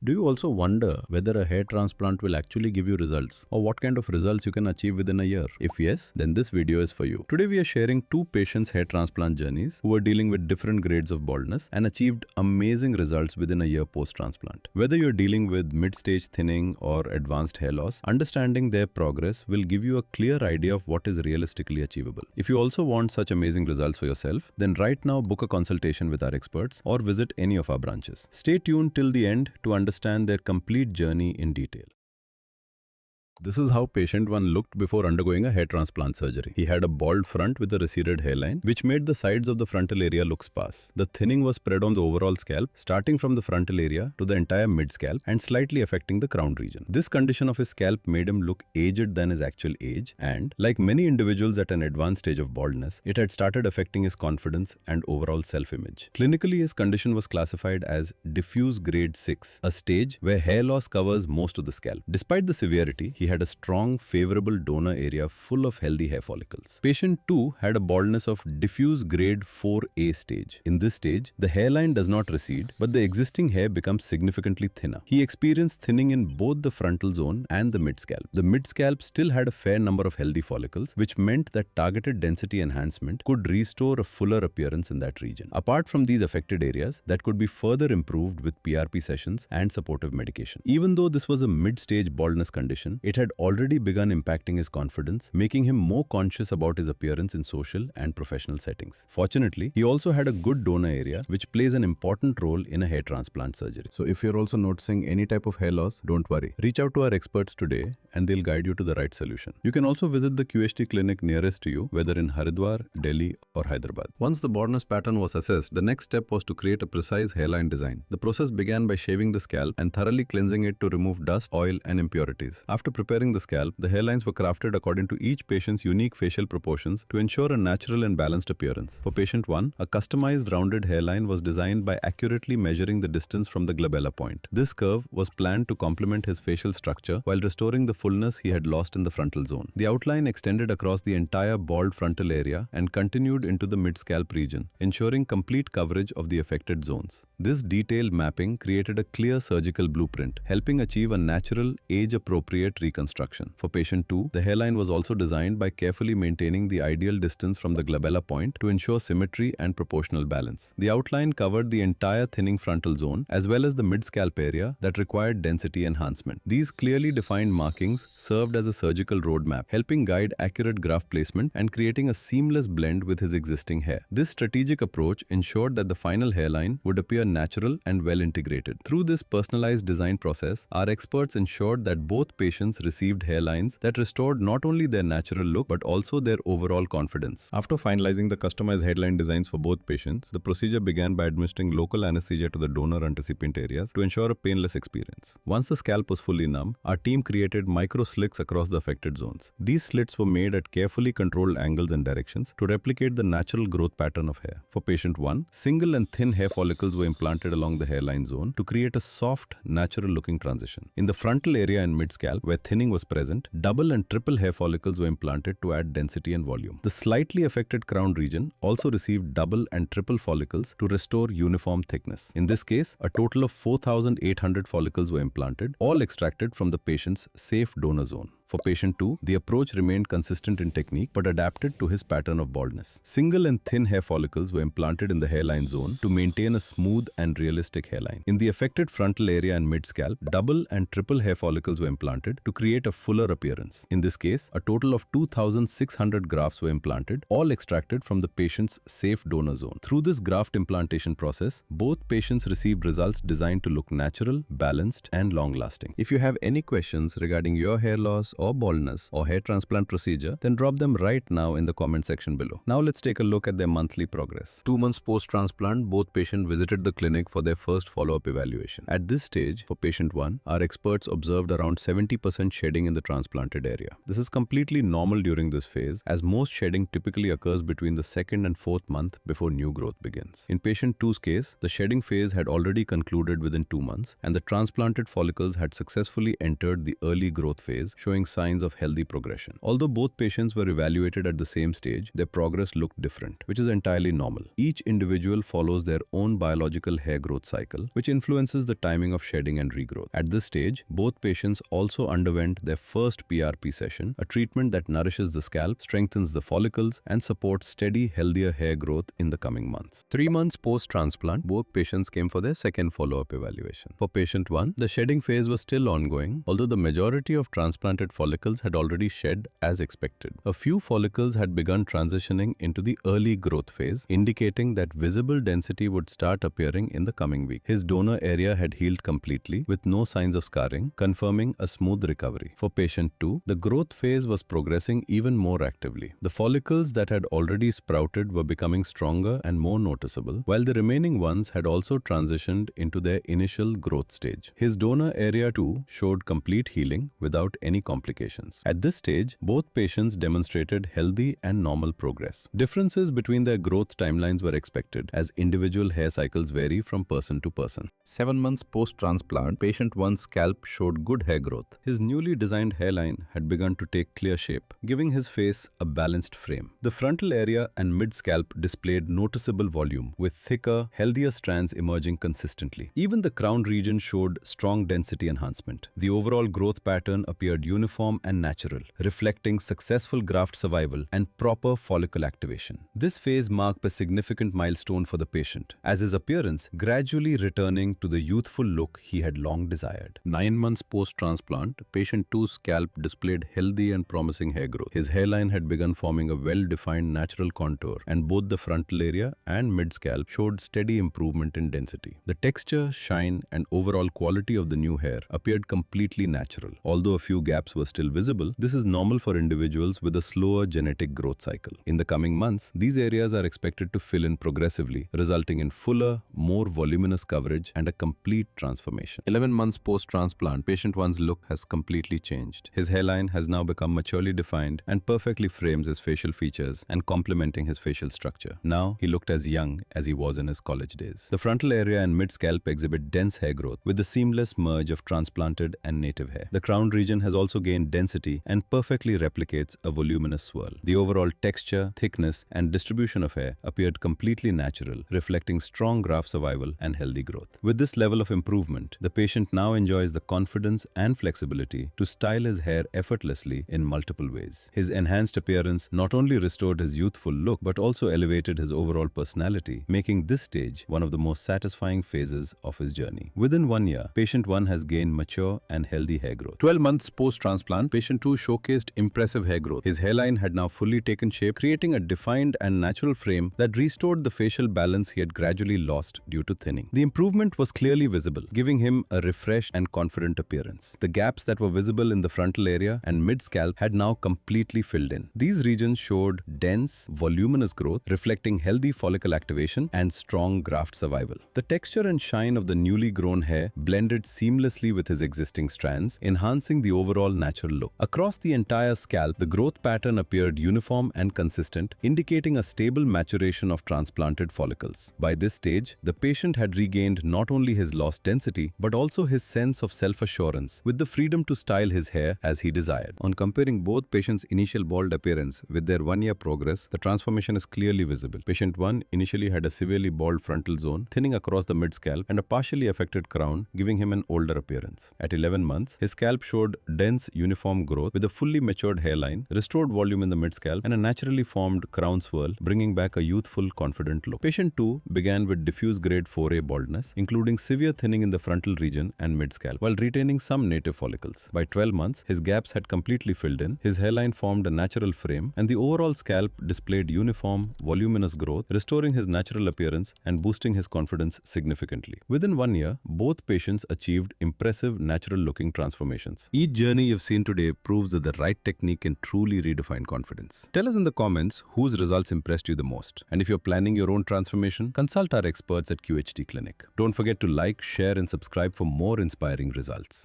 Do you also wonder whether a hair transplant will actually give you results or what kind of results you can achieve within a year? If yes, then this video is for you. Today we are sharing two patients' hair transplant journeys who are dealing with different grades of baldness and achieved amazing results within a year post-transplant. Whether you're dealing with mid-stage thinning or advanced hair loss, understanding their progress will give you a clear idea of what is realistically achievable. If you also want such amazing results for yourself, then right now book a consultation with our experts or visit any of our branches. Stay tuned till the end to understand their complete journey in detail. This is how patient 1 looked before undergoing a hair transplant surgery. He had a bald front with a receded hairline, which made the sides of the frontal area look sparse. The thinning was spread on the overall scalp, starting from the frontal area to the entire mid-scalp and slightly affecting the crown region. This condition of his scalp made him look aged than his actual age, and, like many individuals at an advanced stage of baldness, it had started affecting his confidence and overall self-image. Clinically, his condition was classified as diffuse grade 6, a stage where hair loss covers most of the scalp. Despite the severity, he had a strong, favorable donor area full of healthy hair follicles. Patient 2 had a baldness of diffuse grade 4A stage. In this stage, the hairline does not recede, but the existing hair becomes significantly thinner. He experienced thinning in both the frontal zone and the mid-scalp. The mid-scalp still had a fair number of healthy follicles, which meant that targeted density enhancement could restore a fuller appearance in that region. Apart from these affected areas, that could be further improved with PRP sessions and supportive medication. Even though this was a mid-stage baldness condition, it had already begun impacting his confidence, making him more conscious about his appearance in social and professional settings. Fortunately, he also had a good donor area, which plays an important role in a hair transplant surgery. So if you're also noticing any type of hair loss, don't worry. Reach out to our experts today and they'll guide you to the right solution. You can also visit the QHT clinic nearest to you, whether in Haridwar, Delhi or Hyderabad. Once the baldness pattern was assessed, the next step was to create a precise hairline design. The process began by shaving the scalp and thoroughly cleansing it to remove dust, oil and impurities. After preparing the scalp, the hairlines were crafted according to each patient's unique facial proportions to ensure a natural and balanced appearance. For patient 1, a customized rounded hairline was designed by accurately measuring the distance from the glabella point. This curve was planned to complement his facial structure while restoring the fullness he had lost in the frontal zone. The outline extended across the entire bald frontal area and continued into the mid-scalp region, ensuring complete coverage of the affected zones. This detailed mapping created a clear surgical blueprint, helping achieve a natural, age-appropriate reconstruction. For patient 2, the hairline was also designed by carefully maintaining the ideal distance from the glabella point to ensure symmetry and proportional balance. The outline covered the entire thinning frontal zone as well as the mid-scalp area that required density enhancement. These clearly defined markings served as a surgical roadmap, helping guide accurate graft placement and creating a seamless blend with his existing hair. This strategic approach ensured that the final hairline would appear natural and well integrated. Through this personalized design process, our experts ensured that both patients received hairlines that restored not only their natural look but also their overall confidence. After finalizing the customized hairline designs for both patients, the procedure began by administering local anesthesia to the donor and recipient areas to ensure a painless experience. Once the scalp was fully numb, our team created micro slits across the affected zones. These slits were made at carefully controlled angles and directions to replicate the natural growth pattern of hair. For patient 1, single and thin hair follicles were implanted along the hairline zone to create a soft, natural-looking transition. In the frontal area and mid-scalp, where thinning was present, double and triple hair follicles were implanted to add density and volume. The slightly affected crown region also received double and triple follicles to restore uniform thickness. In this case, a total of 4,800 follicles were implanted, all extracted from the patient's safe donor zone. For patient 2, the approach remained consistent in technique but adapted to his pattern of baldness. Single and thin hair follicles were implanted in the hairline zone to maintain a smooth and realistic hairline. In the affected frontal area and mid-scalp, double and triple hair follicles were implanted to create a fuller appearance. In this case, a total of 2,600 grafts were implanted, all extracted from the patient's safe donor zone. Through this graft implantation process, both patients received results designed to look natural, balanced, and long-lasting. If you have any questions regarding your hair loss or baldness or hair transplant procedure, then drop them right now in the comment section below. Now let's take a look at their monthly progress. 2 months post-transplant, both patients visited the clinic for their first follow-up evaluation. At this stage, for patient 1, our experts observed around 70% shedding in the transplanted area. This is completely normal during this phase, as most shedding typically occurs between the 2nd and 4th month before new growth begins. In patient 2's case, the shedding phase had already concluded within 2 months, and the transplanted follicles had successfully entered the early growth phase, showing signs of healthy progression. Although both patients were evaluated at the same stage, their progress looked different, which is entirely normal. Each individual follows their own biological hair growth cycle, which influences the timing of shedding and regrowth. At this stage, both patients also underwent their first PRP session, a treatment that nourishes the scalp, strengthens the follicles, and supports steady, healthier hair growth in the coming months. 3 months post-transplant, both patients came for their second follow-up evaluation. For patient 1, the shedding phase was still ongoing, although the majority of transplanted follicles had already shed as expected. A few follicles had begun transitioning into the early growth phase, indicating that visible density would start appearing in the coming week. His donor area had healed completely with no signs of scarring, confirming a smooth recovery. For patient 2, the growth phase was progressing even more actively. The follicles that had already sprouted were becoming stronger and more noticeable, while the remaining ones had also transitioned into their initial growth stage. His donor area too showed complete healing without any complications. At this stage, both patients demonstrated healthy and normal progress. Differences between their growth timelines were expected, as individual hair cycles vary from person to person. 7 months post-transplant, patient 1's scalp showed good hair growth. His newly designed hairline had begun to take clear shape, giving his face a balanced frame. The frontal area and mid-scalp displayed noticeable volume, with thicker, healthier strands emerging consistently. Even the crown region showed strong density enhancement. The overall growth pattern appeared uniform and natural, reflecting successful graft survival and proper follicle activation. This phase marked a significant milestone for the patient, as his appearance gradually returning to the youthful look he had long desired. 9 months post-transplant, patient 2's scalp displayed healthy and promising hair growth. His hairline had begun forming a well-defined natural contour, and both the frontal area and mid-scalp showed steady improvement in density. The texture, shine, and overall quality of the new hair appeared completely natural. Although a few gaps were still visible, this is normal for individuals with a slower genetic growth cycle. In the coming months, these areas are expected to fill in progressively, resulting in fuller, more voluminous coverage and a complete transformation. 11 months post-transplant, patient 1's look has completely changed. His hairline has now become maturely defined and perfectly frames his facial features and complementing his facial structure. Now, he looked as young as he was in his college days. The frontal area and mid-scalp exhibit dense hair growth with the seamless merge of transplanted and native hair. The crown region has also gained density and perfectly replicates a voluminous swirl. The overall texture, thickness, and distribution of hair appeared completely natural, reflecting strong graft survival and healthy growth. With this level of improvement, the patient now enjoys the confidence and flexibility to style his hair effortlessly in multiple ways. His enhanced appearance not only restored his youthful look but also elevated his overall personality, making this stage one of the most satisfying phases of his journey. Within 1 year, patient 1 has gained mature and healthy hair growth. 12 months post-transplant, patient 2 showcased impressive hair growth. His hairline had now fully taken shape, creating a defined and natural frame that restored the facial balance he had gradually lost due to thinning. The improvement was clearly visible, giving him a refreshed and confident appearance. The gaps that were visible in the frontal area and mid-scalp had now completely filled in. These regions showed dense, voluminous growth, reflecting healthy follicle activation and strong graft survival. The texture and shine of the newly grown hair blended seamlessly with his existing strands, enhancing the overall natural look. Across the entire scalp, the growth pattern appeared uniform and consistent, indicating a stable maturation of transplanted follicles. By this stage, the patient had regained not only his lost density, but also his sense of self-assurance, with the freedom to style his hair as he desired. On comparing both patients' initial bald appearance with their 1-year progress, the transformation is clearly visible. Patient 1 initially had a severely bald frontal zone, thinning across the mid-scalp, and a partially affected crown, giving him an older appearance. At 11 months, his scalp showed dense, uniform growth with a fully matured hairline, restored volume in the mid-scalp, and a naturally formed crown swirl, bringing back a youthful, confident look. Patient 2 began with diffuse grade 4A baldness, including severe thinning in the frontal region and mid-scalp, while retaining some native follicles. By 12 months, his gaps had completely filled in, his hairline formed a natural frame, and the overall scalp displayed uniform, voluminous growth, restoring his natural appearance and boosting his confidence significantly. Within 1 year, both patients achieved impressive natural-looking transformations. Each journey you've seen today proves that the right technique can truly redefine confidence. Tell us in the comments whose results impressed you the most. And if you're planning your own transformation, consult our experts at QHT Clinic. Don't forget to like, share, and subscribe for more inspiring results.